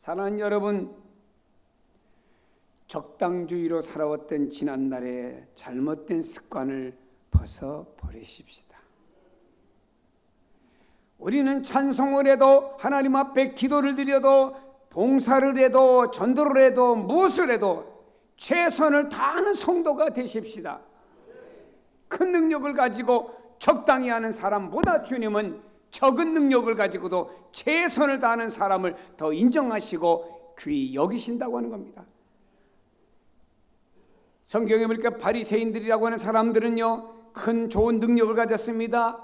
사랑하는 여러분, 적당주의로 살아왔던 지난날의 잘못된 습관을 벗어버리십시다. 우리는 찬송을 해도, 하나님 앞에 기도를 드려도, 봉사를 해도, 전도를 해도, 무엇을 해도 최선을 다하는 성도가 되십시다. 큰 능력을 가지고 적당히 하는 사람보다 주님은 적은 능력을 가지고도 최선을 다하는 사람을 더 인정하시고 귀히 여기신다고 하는 겁니다. 성경에 보니까 바리새인들이라고 하는 사람들은요, 큰 좋은 능력을 가졌습니다.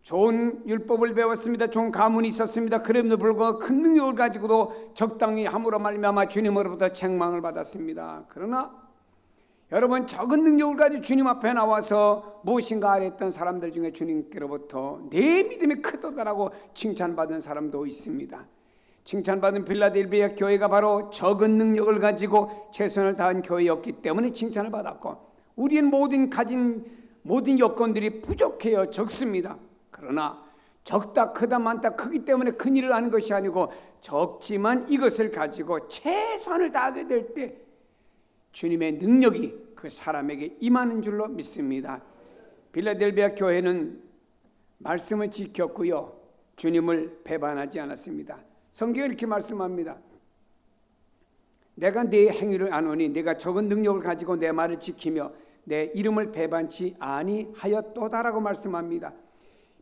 좋은 율법을 배웠습니다. 좋은 가문이 있었습니다. 그럼에도 불구하고 큰 능력을 가지고도 적당히 함으로 말미암아 주님으로부터 책망을 받았습니다. 그러나 여러분, 적은 능력을 가지고 주님 앞에 나와서 무엇인가 하랬던 사람들 중에 주님께로부터 내 믿음이 크도다라고 칭찬받은 사람도 있습니다. 칭찬받은 빌라델비아 교회가 바로 적은 능력을 가지고 최선을 다한 교회였기 때문에 칭찬을 받았고, 우리는 가진 모든 여건들이 부족해요. 적습니다. 그러나 적다 크다 많다 크기 때문에 큰일을 하는 것이 아니고, 적지만 이것을 가지고 최선을 다하게 될 때 주님의 능력이 그 사람에게 임하는 줄로 믿습니다. 빌라델비아 교회는 말씀을 지켰고요, 주님을 배반하지 않았습니다. 성경이 이렇게 말씀합니다. 내가 네 행위를 아노니 네가 적은 능력을 가지고 내 말을 지키며 내 이름을 배반치 아니하였도다라고 말씀합니다.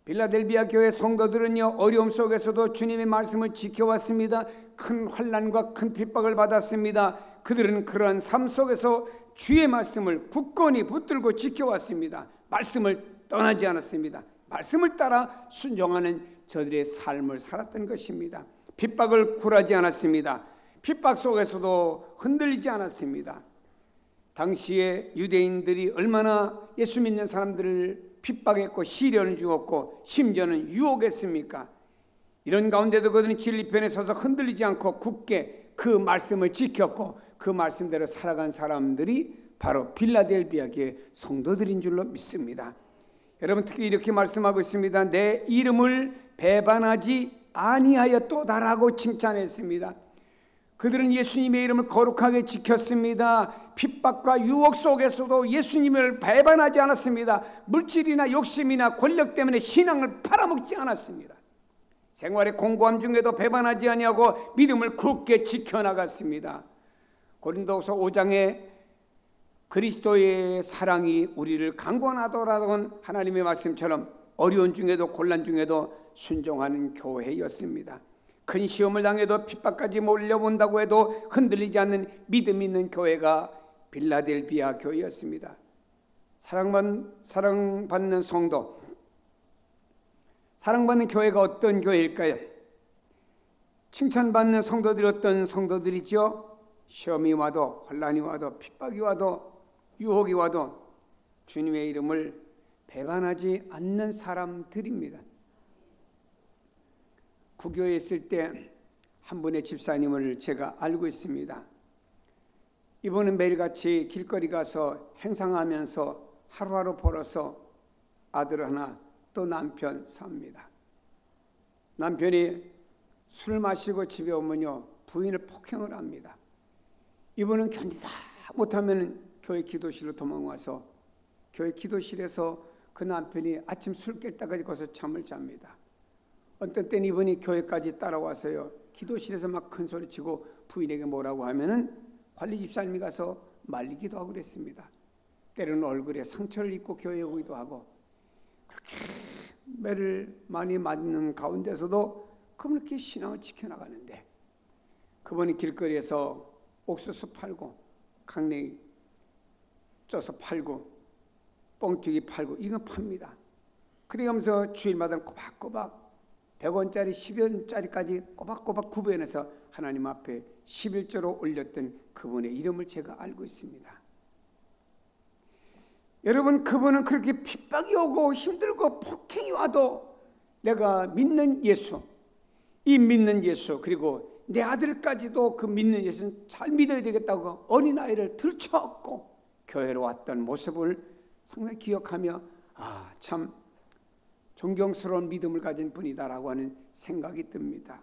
빌라델비아 교회 성도들은요, 어려움 속에서도 주님의 말씀을 지켜왔습니다. 큰 환난과 큰 핍박을 받았습니다. 그들은 그러한 삶 속에서 주의 말씀을 굳건히 붙들고 지켜왔습니다. 말씀을 떠나지 않았습니다. 말씀을 따라 순종하는 저들의 삶을 살았던 것입니다. 핍박을 굴하지 않았습니다. 핍박 속에서도 흔들리지 않았습니다. 당시에 유대인들이 얼마나 예수 믿는 사람들을 핍박했고 시련을 주었고 심지어는 유혹했습니까? 이런 가운데도 그들은 진리편에 서서 흔들리지 않고 굳게 그 말씀을 지켰고, 그 말씀대로 살아간 사람들이 바로 빌라델비아 교회 성도들인 줄로 믿습니다. 여러분, 특히 이렇게 말씀하고 있습니다. 내 이름을 배반하지 아니하였도다라고 칭찬했습니다. 그들은 예수님의 이름을 거룩하게 지켰습니다. 핍박과 유혹 속에서도 예수님을 배반하지 않았습니다. 물질이나 욕심이나 권력 때문에 신앙을 팔아먹지 않았습니다. 생활의 공고함 중에도 배반하지 아니하고 믿음을 굳게 지켜나갔습니다. 고린도후서 5장에 그리스도의 사랑이 우리를 강권하더라는 하나님의 말씀처럼 어려운 중에도 곤란 중에도 순종하는 교회였습니다. 큰 시험을 당해도 핍박까지 몰려본다고 해도 흔들리지 않는 믿음 있는 교회가 빌라델비아 교회였습니다. 사랑받는 성도, 사랑받는 교회가 어떤 교회일까요? 칭찬받는 성도들이 어떤 성도들이죠? 시험이 와도, 혼란이 와도, 핍박이 와도, 유혹이 와도 주님의 이름을 배반하지 않는 사람들입니다. 구교에 있을 때 한 분의 집사님을 제가 알고 있습니다. 이분은 매일같이 길거리 가서 행상하면서 하루하루 벌어서 아들 하나 또 남편 삽니다. 남편이 술 마시고 집에 오면요, 부인을 폭행을 합니다. 이분은 견디다 못하면 교회 기도실로 도망와서 교회 기도실에서 그 남편이 아침 술 깰 때까지 거기서 잠을 잡니다. 어떤 때는 이분이 교회까지 따라와서요, 기도실에서 막 큰 소리치고 부인에게 뭐라고 하면은 관리 집사님이 가서 말리기도 하고 그랬습니다. 때로는 얼굴에 상처를 입고 교회에 오기도 하고, 그렇게 매를 많이 맞는 가운데서도 그렇게 신앙을 지켜나가는데, 그분이 길거리에서 옥수수 팔고 강냉이 쪄서 팔고 뻥튀기 팔고 이거 팝니다. 그러면서 주일마다 꼬박꼬박 100원짜리 10원짜리까지 꼬박꼬박 구별해서 하나님 앞에 11조로 올렸던 그분의 이름을 제가 알고 있습니다. 여러분, 그분은 그렇게 핍박이 오고 힘들고 폭행이 와도 내가 믿는 예수, 이 믿는 예수, 그리고 내 아들까지도 그 믿는 예수는 잘 믿어야 되겠다고 어린아이를 들쳐업고 교회로 왔던 모습을 상당히 기억하며, 아, 참 존경스러운 믿음을 가진 분이다라고 하는 생각이 듭니다.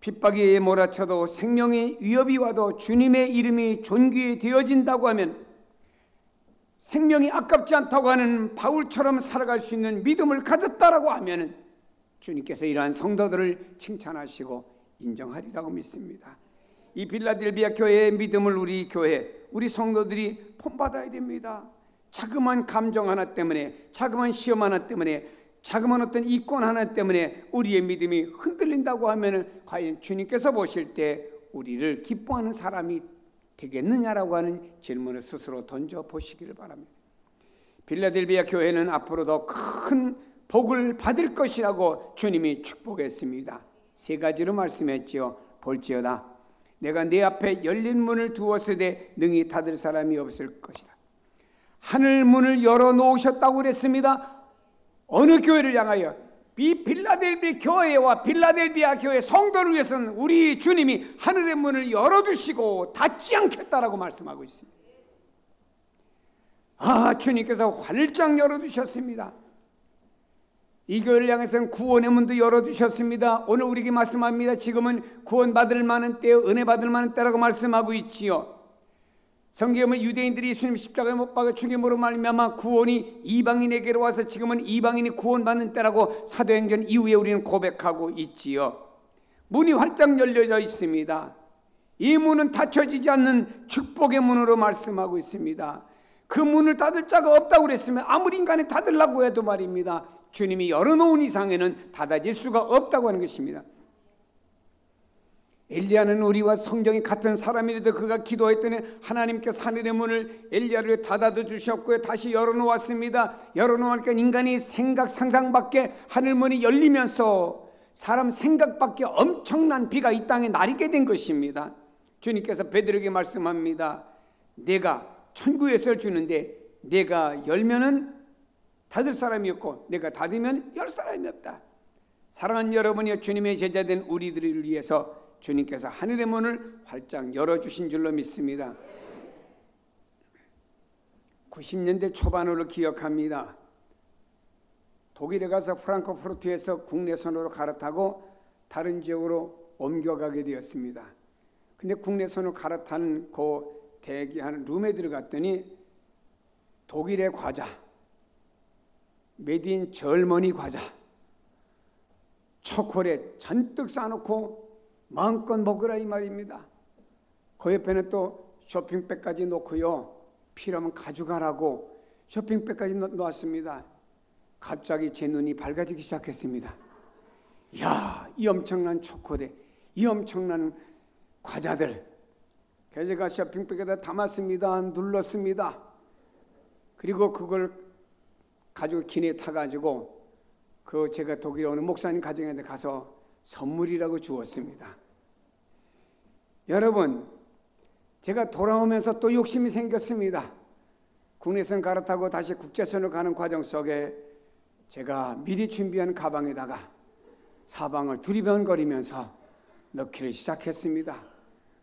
핍박이 몰아쳐도 생명의 위협이 와도 주님의 이름이 존귀히 되어진다고 하면, 생명이 아깝지 않다고 하는 바울처럼 살아갈 수 있는 믿음을 가졌다라고 하면 주님께서 이러한 성도들을 칭찬하시고 인정하리라고 믿습니다. 이 빌라델비아 교회의 믿음을 우리 교회, 우리 성도들이 본받아야 됩니다. 자그마한 감정 하나 때문에, 자그마한 시험 하나 때문에, 자그마한 어떤 이권 하나 때문에 우리의 믿음이 흔들린다고 하면 과연 주님께서 보실 때 우리를 기뻐하는 사람이 되겠느냐라고 하는 질문을 스스로 던져보시기를 바랍니다. 빌라델비아 교회는 앞으로 더 큰 복을 받을 것이라고 주님이 축복했습니다. 3가지로 말씀했지요. 볼지어다 내가 내 앞에 열린 문을 두었으되 능히 닫을 사람이 없을 것이라. 하늘 문을 열어놓으셨다고 그랬습니다. 어느 교회를 향하여? 이 빌라델비아 교회와 빌라델비아 교회 성도를 위해서는 우리 주님이 하늘의 문을 열어두시고 닫지 않겠다라고 말씀하고 있습니다. 주님께서 활짝 열어두셨습니다. 이 교회를 향해서는 구원의 문도 열어두셨습니다. 오늘 우리에게 말씀합니다. 지금은 구원받을 만한 때, 은혜 받을 만한 때라고 말씀하고 있지요. 성경은 유대인들이 예수님 십자가에 못 박아 죽임으로 말미암아 구원이 이방인에게로 와서 지금은 이방인이 구원받는 때라고 사도행전 이후에 우리는 고백하고 있지요. 문이 활짝 열려져 있습니다. 이 문은 닫혀지지 않는 축복의 문으로 말씀하고 있습니다. 그 문을 닫을 자가 없다고 그랬으면 아무리 인간이 닫으려고 해도 말입니다, 주님이 열어놓은 이상에는 닫아질 수가 없다고 하는 것입니다. 엘리야는 우리와 성정이 같은 사람이라도 그가 기도했더니 하나님께서 하늘의 문을 엘리야를 닫아도 주셨고요, 다시 열어놓았습니다. 열어놓으니까 인간이 생각 상상 밖에 하늘문이 열리면서 사람 생각 밖에 엄청난 비가 이 땅에 내리게 된 것입니다. 주님께서 베드로에게 말씀합니다. 내가 천국에서 주는데 내가 열면은 닫을 사람이 없고 내가 닫으면 열 사람이 없다. 사랑하는 여러분이여, 주님의 제자된 우리들을 위해서 주님께서 하늘의 문을 활짝 열어주신 줄로 믿습니다. 90년대 초반으로 기억합니다. 독일에 가서 프랑크푸르트에서 국내선으로 갈아타고 다른 지역으로 옮겨가게 되었습니다. 근데 국내선으로 갈아타는 그 대기하는 룸에 들어갔더니 독일의 과자, 메디인 젊은이 과자, 초콜릿 잔뜩 싸놓고 마음껏 먹으라 이 말입니다. 그 옆에는 또 쇼핑백까지 놓고요, 필요하면 가져가라고 쇼핑백까지 놓았습니다. 갑자기 제 눈이 밝아지기 시작했습니다. 이야, 이 엄청난 초콜릿, 이 엄청난 과자들, 그래서 제가 쇼핑백에다 담았습니다. 눌렀습니다. 그리고 그걸 가지고 기내에 타가지고 제가 독일에 오는 목사님 가정에 가서 선물이라고 주었습니다. 여러분, 제가 돌아오면서 또 욕심이 생겼습니다. 국내선 갈아타고 다시 국제선으로 가는 과정 속에 제가 미리 준비한 가방에다가 사방을 두리번거리면서 넣기를 시작했습니다.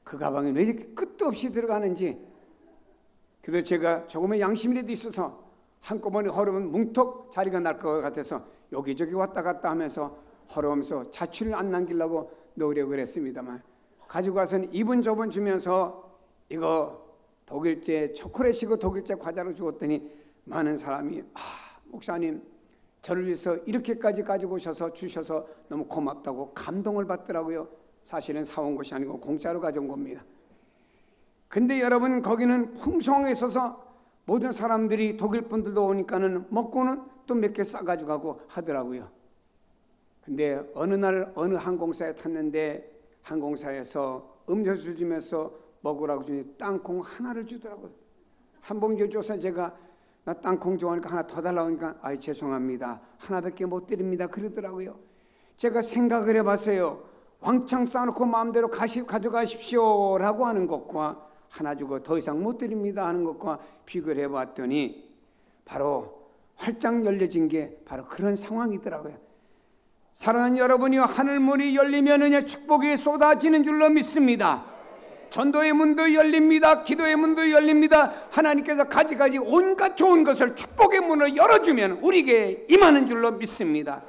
그 가방에 왜 이렇게 끝도 없이 들어가는지. 그래서 제가 조금의 양심이라도 있어서 한꺼번에 허르면 뭉턱 자리가 날 것 같아서 여기저기 왔다 갔다 하면서 허러면서 자취를 안 남기려고 노력을 했습니다만, 가지고 와서는 이분 저분 주면서 이거 독일제 초콜릿이고 독일제 과자로 주었더니 많은 사람이 목사님 저를 위해서 이렇게까지 가지고 오셔서 주셔서 너무 고맙다고 감동을 받더라고요. 사실은 사온 것이 아니고 공짜로 가져온 겁니다. 근데 여러분, 거기는 풍성하게 있어서 모든 사람들이 독일 분들도 오니까는 먹고는 또 몇 개 싸가지고 가고 하더라고요. 근데 어느 날 어느 항공사에 탔는데 항공사에서 음료수 주면서 먹으라고 주니 땅콩 하나를 주더라고요. 한 봉지 줘서 제가 나 땅콩 좋아하니까 하나 더 달라고 하니까 아이 죄송합니다, 하나밖에 못 드립니다 그러더라고요. 제가 생각을 해봤어요. 왕창 싸놓고 마음대로 가져가십시오 라고 하는 것과 하나 주고 더 이상 못 드립니다 하는 것과 비교를 해봤더니 바로 활짝 열려진 게 바로 그런 상황이더라고요. 사랑하는 여러분이요, 하늘문이 열리면 축복이 쏟아지는 줄로 믿습니다. 전도의 문도 열립니다. 기도의 문도 열립니다. 하나님께서 가지가지 온갖 좋은 것을 축복의 문을 열어주면 우리에게 임하는 줄로 믿습니다.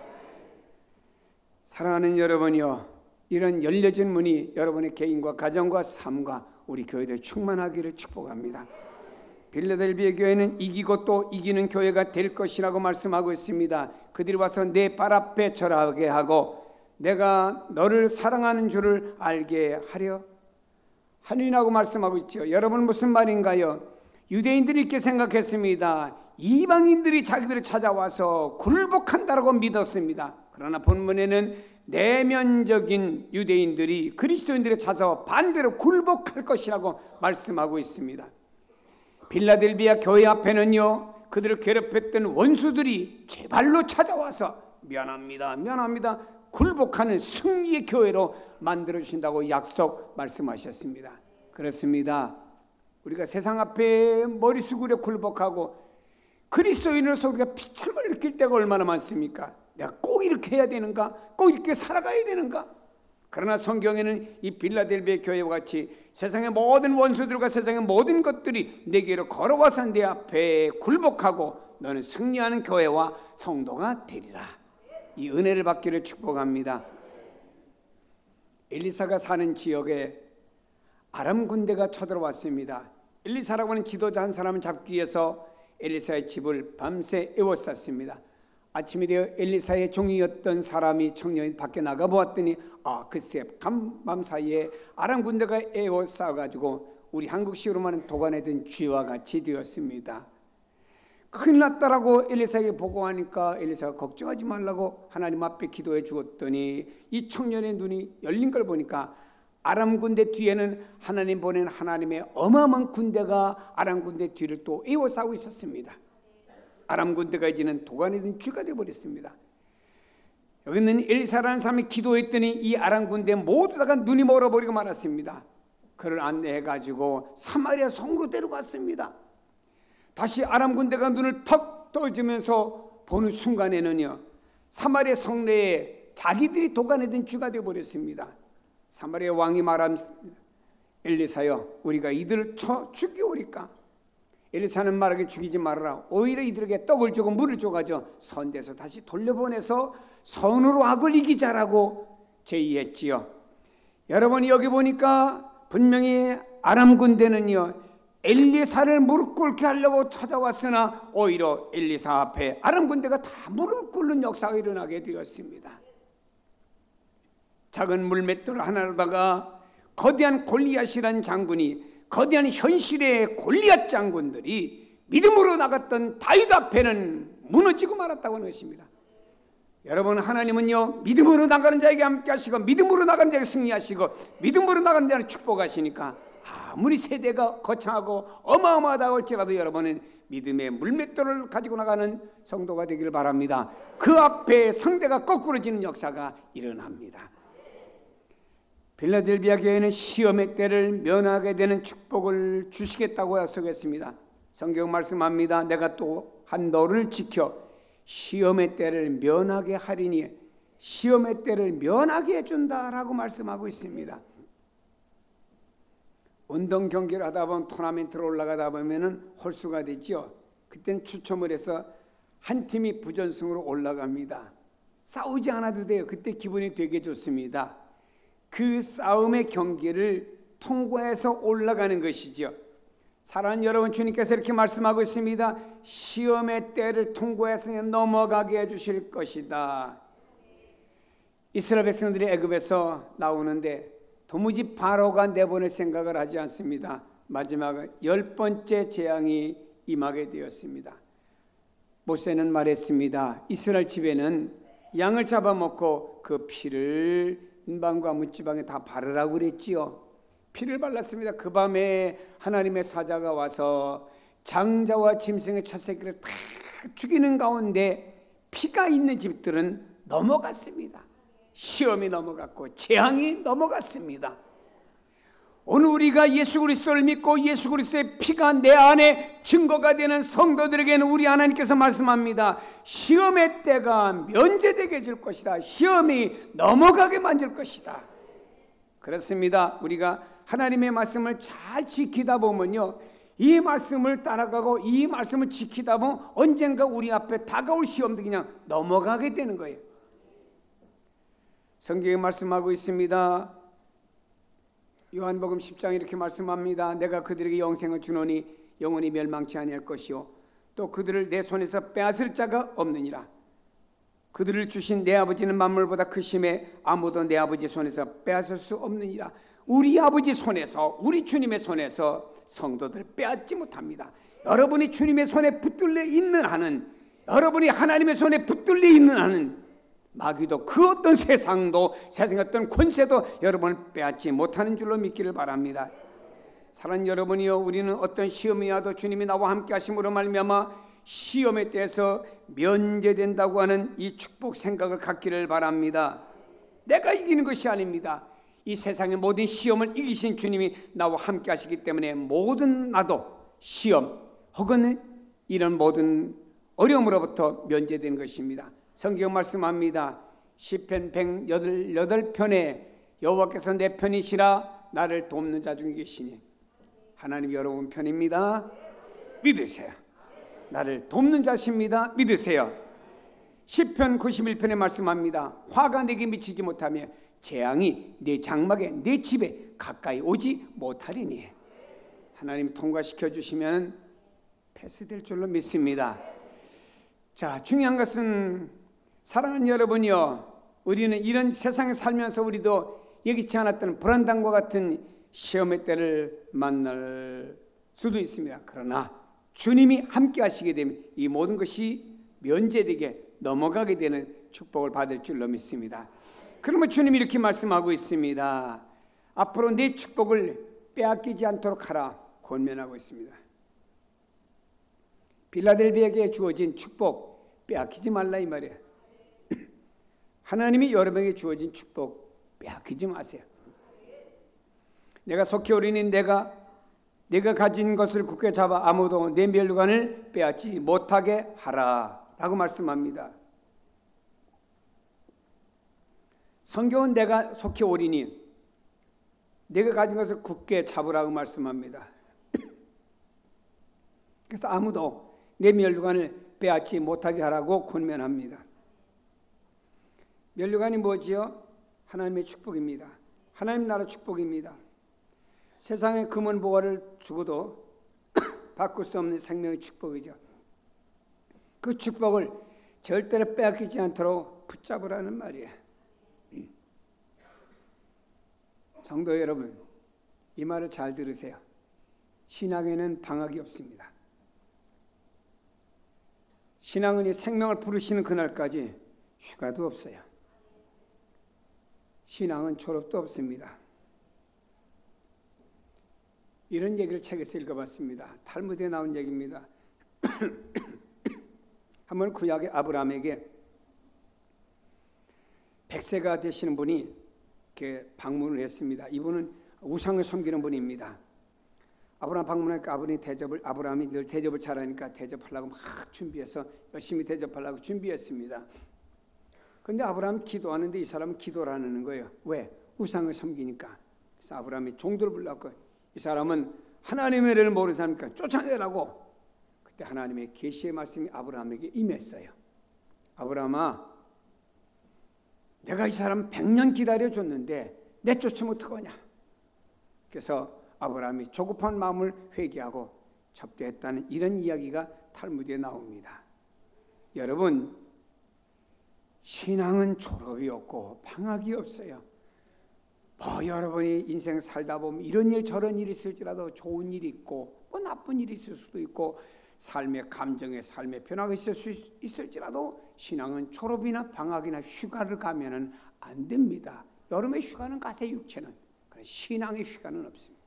사랑하는 여러분이요, 이런 열려진 문이 여러분의 개인과 가정과 삶과 우리 교회들 충만하기를 축복합니다. 빌라델비아 교회는 이기고 또 이기는 교회가 될 것이라고 말씀하고 있습니다. 그들이 와서 내 발 앞에 절하게 하고 내가 너를 사랑하는 줄을 알게 하려 하느니라고 말씀하고 있죠. 여러분 무슨 말인가요? 유대인들이 이렇게 생각했습니다. 이방인들이 자기들을 찾아와서 굴복한다라고 믿었습니다. 그러나 본문에는 내면적인 유대인들이 그리스도인들이 찾아와 반대로 굴복할 것이라고 말씀하고 있습니다. 빌라델비아 교회 앞에는요, 그들을 괴롭혔던 원수들이 제발로 찾아와서 미안합니다 굴복하는 승리의 교회로 만들어주신다고 약속 말씀하셨습니다. 그렇습니다. 우리가 세상 앞에 머리 숙으려 굴복하고 그리스도인으로서 우리가 비참을 느낄 때가 얼마나 많습니까? 내가 꼭 이렇게 해야 되는가? 꼭 이렇게 살아가야 되는가? 그러나 성경에는 이 빌라델비아 교회와 같이 세상의 모든 원수들과 세상의 모든 것들이 내게로 걸어와서 내 앞에 굴복하고 너는 승리하는 교회와 성도가 되리라. 이 은혜를 받기를 축복합니다. 엘리사가 사는 지역에 아람 군대가 쳐들어왔습니다. 엘리사라고 하는 지도자 한 사람을 잡기 위해서 엘리사의 집을 밤새 에워쌌습니다. 아침이 되어 엘리사의 종이었던 사람이 청년이 밖에 나가보았더니 글쎄 간밤 사이에 아람 군대가 에워싸가지고 우리 한국식으로 말하는 도간에 든 쥐와 같이 되었습니다. 큰일 났다라고 엘리사에게 보고하니까 엘리사가 걱정하지 말라고 하나님 앞에 기도해 주었더니 이 청년의 눈이 열린 걸 보니까 아람 군대 뒤에는 하나님 보낸 하나님의 어마어마한 군대가 아람 군대 뒤를 또 에워싸고 있었습니다. 아람 군대가 이제는 도간에 든 쥐가 되어버렸습니다. 여기는 엘리사라는 사람이 기도했더니 이 아람 군대 모두 다가 눈이 멀어버리고 말았습니다. 그를 안내해가지고 사마리아 성으로 데려갔습니다. 다시 아람 군대가 눈을 턱 떠주면서 보는 순간에는요, 사마리아 성내에 자기들이 도간에 든 쥐가 되어버렸습니다. 사마리아 왕이 말합니다. 엘리사여, 우리가 이들을 쳐 죽이오리까? 엘리사는 말하기 죽이지 말아라. 오히려 이들에게 떡을 주고 물을 줘가지고 선대에서 다시 돌려보내서 선으로 악을 이기자라고 제의했지요. 여러분이 여기 보니까 분명히 아람 군대는요, 엘리사를 무릎 꿇게 하려고 찾아왔으나 오히려 엘리사 앞에 아람 군대가 다 무릎 꿇는 역사가 일어나게 되었습니다. 작은 물맷돌 하나로다가 거대한 골리앗이라는 장군이, 거대한 현실의 골리앗 장군들이 믿음으로 나갔던 다윗 앞에는 무너지고 말았다고 하는 것입니다. 여러분, 하나님은요, 믿음으로 나가는 자에게 함께 하시고 믿음으로 나가는 자에게 승리하시고 믿음으로 나가는 자를 축복하시니까 아무리 세대가 거창하고 어마어마하다고 할지라도 여러분은 믿음의 물맷돌을 가지고 나가는 성도가 되기를 바랍니다. 그 앞에 상대가 거꾸로지는 역사가 일어납니다. 빌라델비아 교회는 시험의 때를 면하게 되는 축복을 주시겠다고 약속했습니다. 성경 말씀합니다. 내가 또한 너를 지켜 시험의 때를 면하게 하리니, 시험의 때를 면하게 해준다라고 말씀하고 있습니다. 운동 경기를 하다 보면 토너먼트로 올라가다 보면은 홀수가 되죠. 그때는 추첨을 해서 한 팀이 부전승으로 올라갑니다. 싸우지 않아도 돼요. 그때 기분이 되게 좋습니다. 그 싸움의 경기를 통과해서 올라가는 것이죠. 사랑하는 여러분, 주님께서 이렇게 말씀하고 있습니다. 시험의 때를 통과해서 넘어가게 해주실 것이다. 이스라엘 백성들이 애굽에서 나오는데 도무지 바로가 내보낼 생각을 하지 않습니다. 마지막 10번째 재앙이 임하게 되었습니다. 모세는 말했습니다. 이스라엘 집에는 양을 잡아먹고 그 피를 인방과 문지방에 다 바르라고 그랬지요. 피를 발랐습니다. 그 밤에 하나님의 사자가 와서 장자와 짐승의 첫 새끼를 다 죽이는 가운데 피가 있는 집들은 넘어갔습니다. 시험이 넘어갔고 재앙이 넘어갔습니다. 오늘 우리가 예수 그리스도를 믿고 예수 그리스도의 피가 내 안에 증거가 되는 성도들에게는 우리 하나님께서 말씀합니다. 시험의 때가 면제되게 해줄 것이다. 시험이 넘어가게 만들 것이다. 그렇습니다. 우리가 하나님의 말씀을 잘 지키다 보면요, 이 말씀을 따라가고 이 말씀을 지키다 보면 언젠가 우리 앞에 다가올 시험도 그냥 넘어가게 되는 거예요. 성경에 말씀하고 있습니다. 요한복음 10장 이렇게 말씀합니다. 내가 그들에게 영생을 주노니 영원히 멸망치 아니할 것이요 또 그들을 내 손에서 빼앗을 자가 없느니라. 그들을 주신 내 아버지는 만물보다 크심에 아무도 내 아버지 손에서 빼앗을 수 없느니라. 우리 아버지 손에서, 우리 주님의 손에서 성도들 빼앗지 못합니다. 여러분이 주님의 손에 붙들려 있는 한은, 여러분이 하나님의 손에 붙들려 있는 한은 마귀도 그 어떤 세상도, 세상의 어떤 권세도 여러분을 빼앗지 못하는 줄로 믿기를 바랍니다. 사랑하는 여러분이요, 우리는 어떤 시험이 와도 주님이 나와 함께 하심으로 말미암아 시험에 대해서 면제된다고 하는 이 축복 생각을 갖기를 바랍니다. 내가 이기는 것이 아닙니다. 이 세상의 모든 시험을 이기신 주님이 나와 함께 하시기 때문에 모든 나도 시험 혹은 이런 모든 어려움으로부터 면제되는 것입니다. 성경 말씀합니다. 시편 188편에 여호와께서 내 편이시라 나를 돕는 자 중에 계시니, 하나님 여러분 편입니다. 믿으세요. 나를 돕는 자십니다. 믿으세요. 시편 91편에 말씀합니다. 화가 내게 미치지 못하며 재앙이 내 장막에 내 집에 가까이 오지 못하리니, 하나님이 통과시켜 주시면 패스될 줄로 믿습니다. 자, 중요한 것은 사랑하는 여러분이요, 우리는 이런 세상에 살면서 우리도 예기치 않았던 불안당과 같은 시험의 때를 만날 수도 있습니다. 그러나 주님이 함께 하시게 되면 이 모든 것이 면제되게 넘어가게 되는 축복을 받을 줄로 믿습니다. 그러면 주님이 이렇게 말씀하고 있습니다. 앞으로 내 축복을 빼앗기지 않도록 하라 권면하고 있습니다. 빌라델비아에게 주어진 축복 빼앗기지 말라 이 말이에요. 하나님이 여러분에게 주어진 축복 빼앗기지 마세요. 내가 속히 오리니 내가 가진 것을 굳게 잡아 아무도 내 멸관을 빼앗지 못하게 하라 라고 말씀합니다. 성경은 내가 속히 오리니 내가 가진 것을 굳게 잡으라고 말씀합니다. 그래서 아무도 내 멸관을 빼앗지 못하게 하라고 권면합니다. 멸관이 뭐지요? 하나님의 축복입니다. 하나님 나라 축복입니다. 세상의 금은 보화를 주고도 바꿀 수 없는 생명의 축복이죠. 그 축복을 절대로 빼앗기지 않도록 붙잡으라는 말이에요. 성도 여러분, 이 말을 잘 들으세요. 신앙에는 방학이 없습니다. 신앙은 이 생명을 부르시는 그날까지 휴가도 없어요. 신앙은 졸업도 없습니다. 이런 얘기를 책에서 읽어봤습니다. 탈무드에 나온 얘기입니다. 한번 구약의 아브라함에게 100세가 되시는 분이 이렇게 방문을 했습니다. 이분은 우상을 섬기는 분입니다. 아브라함 방문하니까 아브라함이 늘 대접을 잘하니까 대접하려고 막 준비해서 열심히 대접하려고 준비했습니다. 그런데 아브라함이 기도하는데 이 사람은 기도를 안 하는 거예요. 왜? 우상을 섬기니까. 그래서 아브라함이 종들을 불렀고, 이 사람은 하나님의 은혜를 모르는 사람이니까 쫓아내라고. 그때 하나님의 계시의 말씀이 아브라함에게 임했어요. 아브라함아, 내가 이 사람 100년 기다려줬는데 내쫓으면 어떡하냐. 그래서 아브라함이 조급한 마음을 회개하고 접대했다는 이런 이야기가 탈무드에 나옵니다. 여러분, 신앙은 졸업이 없고 방학이 없어요. 여러분이 인생 살다 보면 이런 일 저런 일이 있을지라도 좋은 일이 있고 나쁜 일이 있을 수도 있고 삶의 감정의 삶의 변화가 있을 수 있을지라도 신앙은 졸업이나 방학이나 휴가를 가면은 안 됩니다. 여름의 휴가는 가세 육체는. 신앙의 휴가는 없습니다.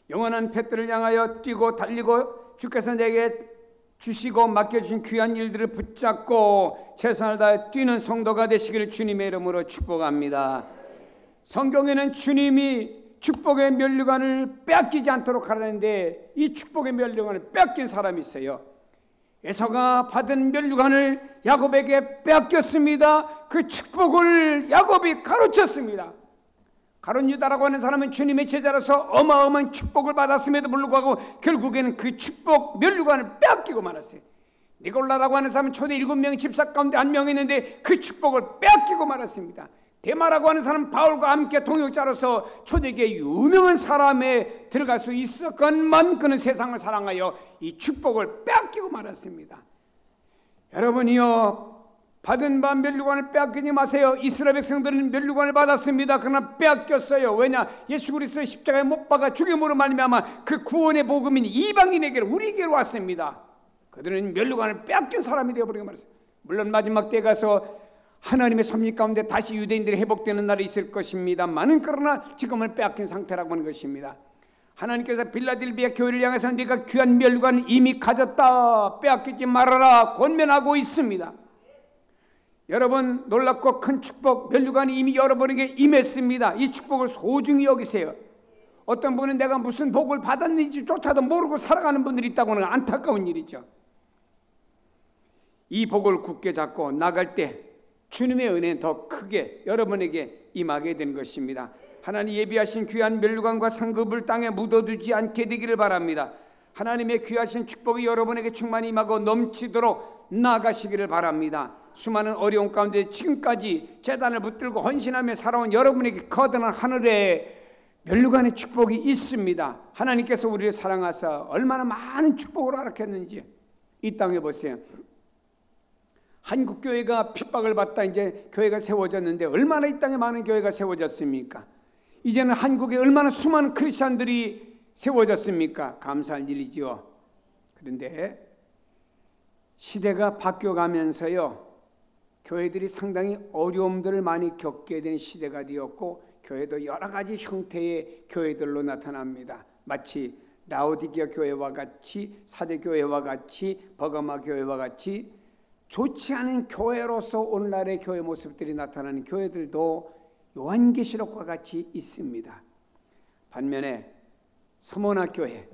영원한 뱃들을 향하여 뛰고 달리고 주께서 내게 주시고 맡겨주신 귀한 일들을 붙잡고 최선을 다해 뛰는 성도가 되시기를 주님의 이름으로 축복합니다. 성경에는 주님이 축복의 면류관을 빼앗기지 않도록 하라는데 이 축복의 면류관을 빼앗긴 사람이 있어요. 에서가 받은 면류관을 야곱에게 빼앗겼습니다. 그 축복을 야곱이 가로챘습니다. 가룟 유다라고 하는 사람은 주님의 제자로서 어마어마한 축복을 받았음에도 불구하고 결국에는 그 축복 면류관을 빼앗기고 말았어요. 니골라라고 하는 사람은 초대 7명 집사 가운데 한 명 있는데 그 축복을 빼앗기고 말았습니다. 데마라고 하는 사람은 바울과 함께 동역자로서 초대교회 유명한 사람에 들어갈 수 있었건만 그는 세상을 사랑하여 이 축복을 빼앗기고 말았습니다. 여러분이요, 받은 바 면류관을 빼앗기지 마세요. 이스라엘 백성들은 면류관을 받았습니다. 그러나 빼앗겼어요. 왜냐? 예수 그리스도의 십자가에 못 박아 죽임으로 말미암아 그 구원의 복음인 이방인에게로, 우리에게로 왔습니다. 그들은 면류관을 빼앗긴 사람이 되어버리고 말았어요. 물론 마지막 때에 가서 하나님의 섭리 가운데 다시 유대인들이 회복되는 날이 있을 것입니다만은, 그러나 지금은 빼앗긴 상태라고 하는 것입니다. 하나님께서 빌라델비아 교회를 향해서 네가 귀한 면류관을 이미 가졌다, 빼앗기지 말아라 권면하고 있습니다. 여러분, 놀랍고 큰 축복, 면류관이 이미 여러분에게 임했습니다. 이 축복을 소중히 여기세요. 어떤 분은 내가 무슨 복을 받았는지조차도 모르고 살아가는 분들이 있다고 하는 안타까운 일이죠. 이 복을 굳게 잡고 나갈 때 주님의 은혜는 더 크게 여러분에게 임하게 된 것입니다. 하나님 예비하신 귀한 면류관과 상급을 땅에 묻어두지 않게 되기를 바랍니다. 하나님의 귀하신 축복이 여러분에게 충만히 임하고 넘치도록 나아가시기를 바랍니다. 수많은 어려움 가운데 지금까지 제단을 붙들고 헌신하며 살아온 여러분에게 커다란 하늘의 면류관의 축복이 있습니다. 하나님께서 우리를 사랑하사 얼마나 많은 축복을 허락했는지 이 땅에 보세요. 한국 교회가 핍박을 받다 이제 교회가 세워졌는데 얼마나 이 땅에 많은 교회가 세워졌습니까? 이제는 한국에 얼마나 수많은 크리스찬들이 세워졌습니까? 감사할 일이지요. 그런데 시대가 바뀌어가면서요, 교회들이 상당히 어려움들을 많이 겪게 되는 시대가 되었고, 교회도 여러 가지 형태의 교회들로 나타납니다. 마치 라오디게아 교회와 같이, 사대교회와 같이, 버가마 교회와 같이 좋지 않은 교회로서 오늘날의 교회 모습들이 나타나는 교회들도 요한계시록과 같이 있습니다. 반면에 서머나 교회,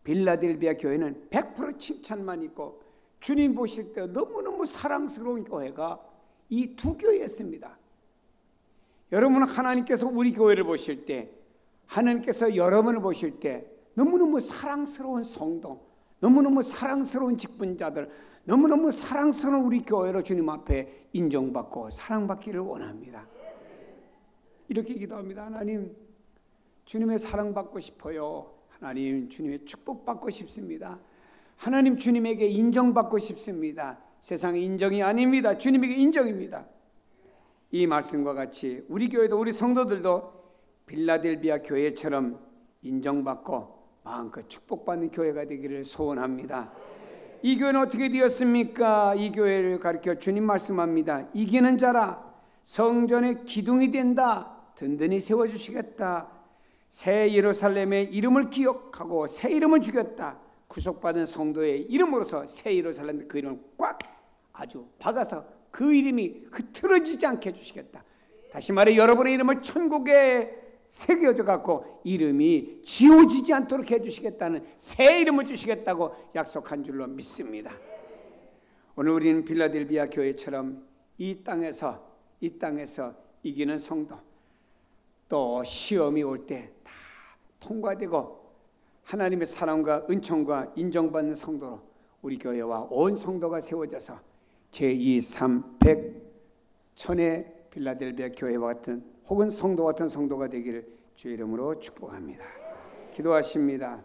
빌라델비아 교회는 100% 칭찬만 있고 주님 보실 때 너무너무 사랑스러운 교회가 이 두 교회였습니다. 여러분, 하나님께서 우리 교회를 보실 때, 하나님께서 여러분을 보실 때 너무너무 사랑스러운 성도, 너무너무 사랑스러운 직분자들, 너무너무 사랑스러운 우리 교회로 주님 앞에 인정받고 사랑받기를 원합니다. 이렇게 기도합니다. 하나님, 주님의 사랑받고 싶어요. 하나님, 주님의 축복받고 싶습니다. 하나님, 주님에게 인정받고 싶습니다. 세상의 인정이 아닙니다. 주님에게 인정입니다. 이 말씀과 같이 우리 교회도, 우리 성도들도 빌라델비아 교회처럼 인정받고 마음껏 축복받는 교회가 되기를 소원합니다. 이 교회는 어떻게 되었습니까? 이 교회를 가리켜 주님 말씀합니다. 이기는 자라 성전의 기둥이 된다. 든든히 세워주시겠다. 새 예루살렘의 이름을 기억하고 새 이름을 주겠다. 구속받은 성도의 이름으로서 새 예루살렘, 그 이름을 꽉 아주 박아서 그 이름이 흐트러지지 않게 해주시겠다. 다시 말해 여러분의 이름을 천국에 새겨져 갖고 이름이 지워지지 않도록 해주시겠다는 새 이름을 주시겠다고 약속한 줄로 믿습니다. 오늘 우리는 빌라델비아 교회처럼 이 땅에서 이기는 성도, 또 시험이 올 때 다 통과되고 하나님의 사랑과 은총과 인정받는 성도로 우리 교회와 온 성도가 세워져서 제2, 3, 100, 1000의 빌라델비아 교회와 같은 혹은 성도 같은 성도가 되기를 주의 이름으로 축복합니다. 기도하십니다.